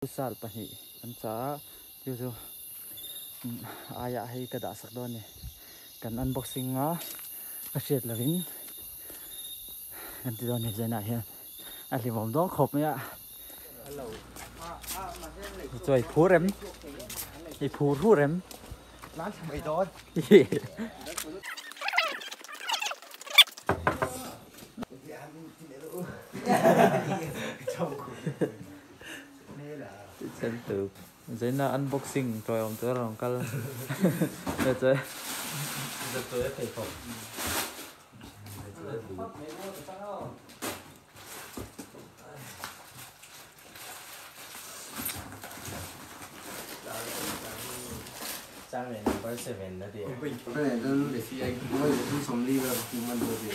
Sal pahi kan cha chu aya hei ka da sak don ni kan unboxing a shet lavin kan ti don ni zena hian a hlimom dong khop me a choi phurem I phurem lan mai don chân từ dưới là unboxing rồi ông tới lòng cal rồi chơi phải phòng trang này number 7 đó đi cái này tôi để xem anh mới tôi sống đi rồi nhưng mà tôi để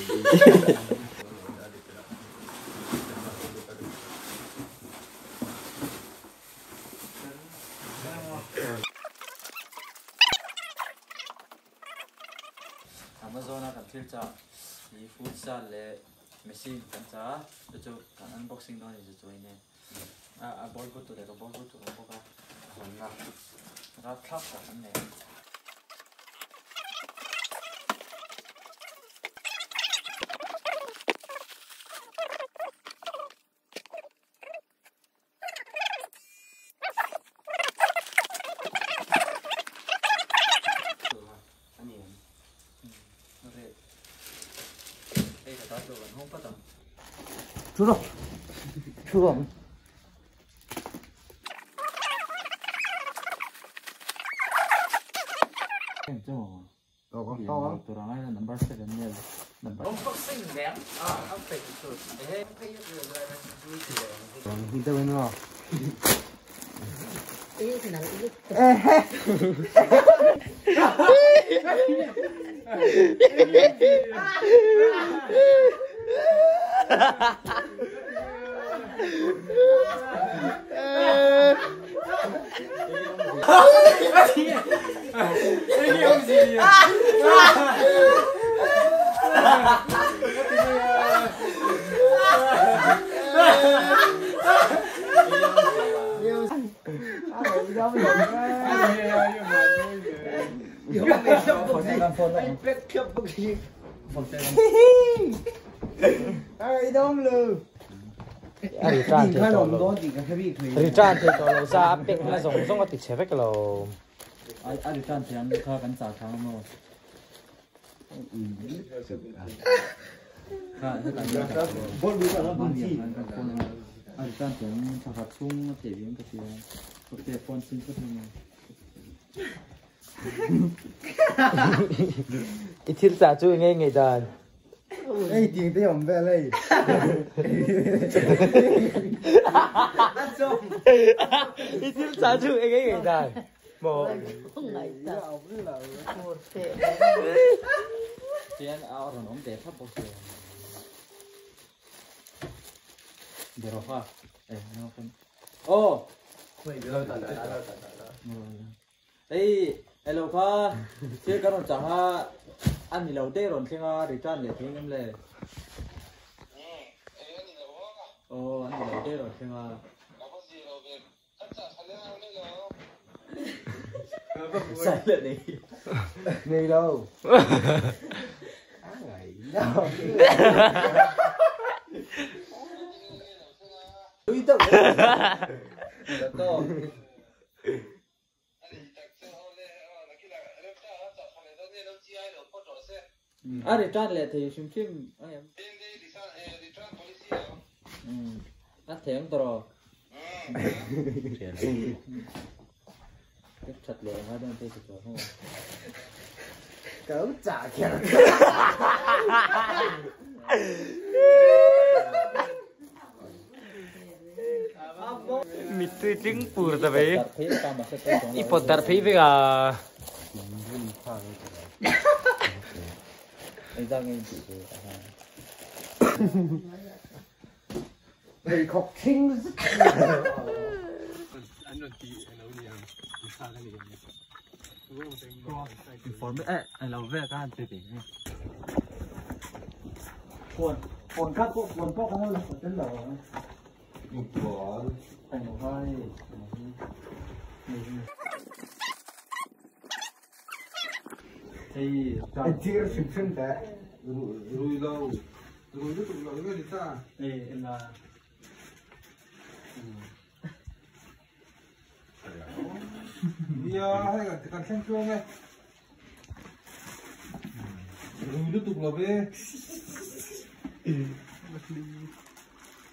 Amazon kan thil cha I food sal le machine kan cha chu kan unboxing don ni chu ne a bol gut tu le ko bol gut tu ko ka hon na ra thak ka kan ne chú rồi em cho con to tụi nó là number 7 nha number unboxing nè không phải tụi thế còn hiện tại nữa Ini kenal ini. Ini om gì Return thì có ra big là giống cái chế với cái lô return thì anh có cái sao thằng mà bốn mươi là bốn chi return thì anh thằng phát sung thể hiện cái gì cái phone sim cái gì ít thiết giả chú nghe người ta Ê, tiền tới ông về đây. Ít thiết giả chú nghe người ta một Không ngày ta. Một thế. chị anh ao rồi nó để thấp bốc xe để rồi ha nó không ô ấy hello pha chị cái nó chẳng ha ăn thì lâu tê rồi xem để cho anh để tiếng em lên ồ ăn thì lâu tê rồi xem sai lệ đi Này đâu. Ui tao. To. À để cho lệ thì phim em ăn thèm tao cái chặt lệ hóa đơn thì được không Cỡ trả kìa. Mitu trứng pur ta vậy ipot tar phi với à anh ra nghe chị Này khóc kinh. phone với anh lâu về cái anh chơi gì Phồn cắt có không là phồn tên lẩu. một quả thành một hai thì anh chưa sinh sinh thế rồi lâu rồi tiếp tục là cái gì ta đây là bây giờ hay là cần xem chuông nghe rồi tiếp tục là về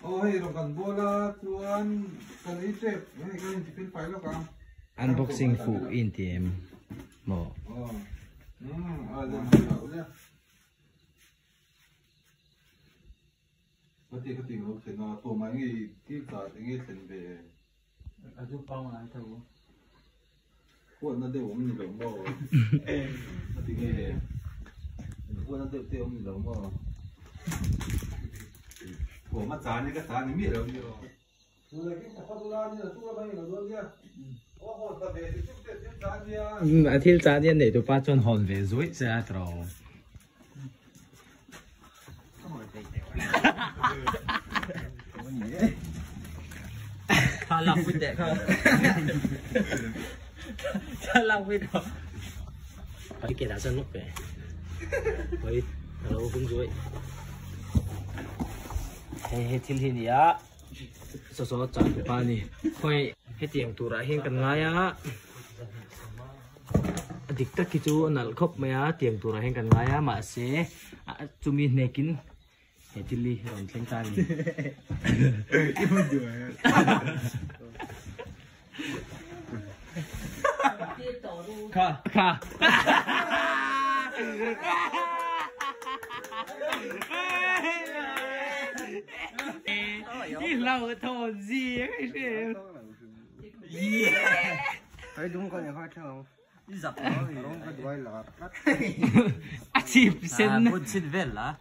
ôi rồi cần bố là chuan cần ít xếp cái gì phải phải là cả unboxing phụ in tiệm mỏ được rồi cái tiền nó sẽ nó tổ máy gì tiếp cả cái gì sẽ về ở giúp bao lại thầu quên nó đều mình lồng bò cái gì quên nó đều mình lồng bò của mắt giá như cái giá này miệng đâu nhiều rồi cái sản phẩm đô như là chúng ta bây giờ luôn nha ô ta về thì chúng ta tiếp giá nha thil cha điên để tụi ba chọn hòn về rối ra trâu thà lòng với đẹp không thà lòng với đẹp phải kể đã sân lúc về với hello cũng rối hey thil hin ya so chọn tụi ba nè khơi hết tiền tụi ra hiện cần ngay á dik tak kichu nal khop maya tiang tu ra heng kan ngaya ma se chumi nekin hetili ron thleng ta ni kha đi lâu thôn gì cái gì phải đúng con nhà khoa không dập nó cái đuôi là chip sen bún xin về là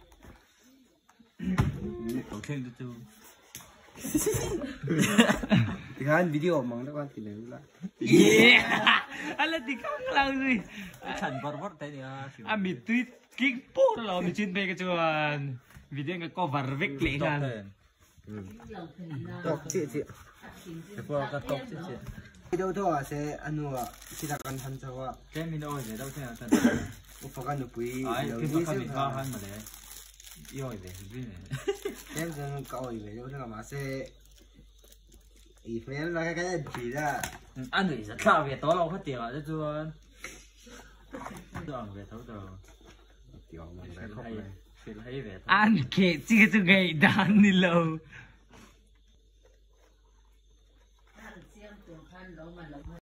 đầu tiên từ từ thì cái video mà nó quan thì lấy lại ala di kang lang rồi thành vật vật thế này mi tweet king po lo mi chin pe ka chuan video nga cover vek le ngan top chị cái qua cái top chứ chị video thôi sẽ anh nuôi chỉ là cần tham gia cái mình ơi để đâu thế nào thành một phần nó quý ai cái phần mình ba hắn mà đấy yêu về cái này em sẽ câu về đâu thế mà sẽ ý phải là cái gì đó anh nghĩ rất là về tối lâu hết tiền rồi chứ chưa về tối rồi tiểu mà phải phải lấy về an ke chi chu gai dan ni lo Hãy subscribe cho kênh Ghiền Mì Gõ để không bỏ lỡ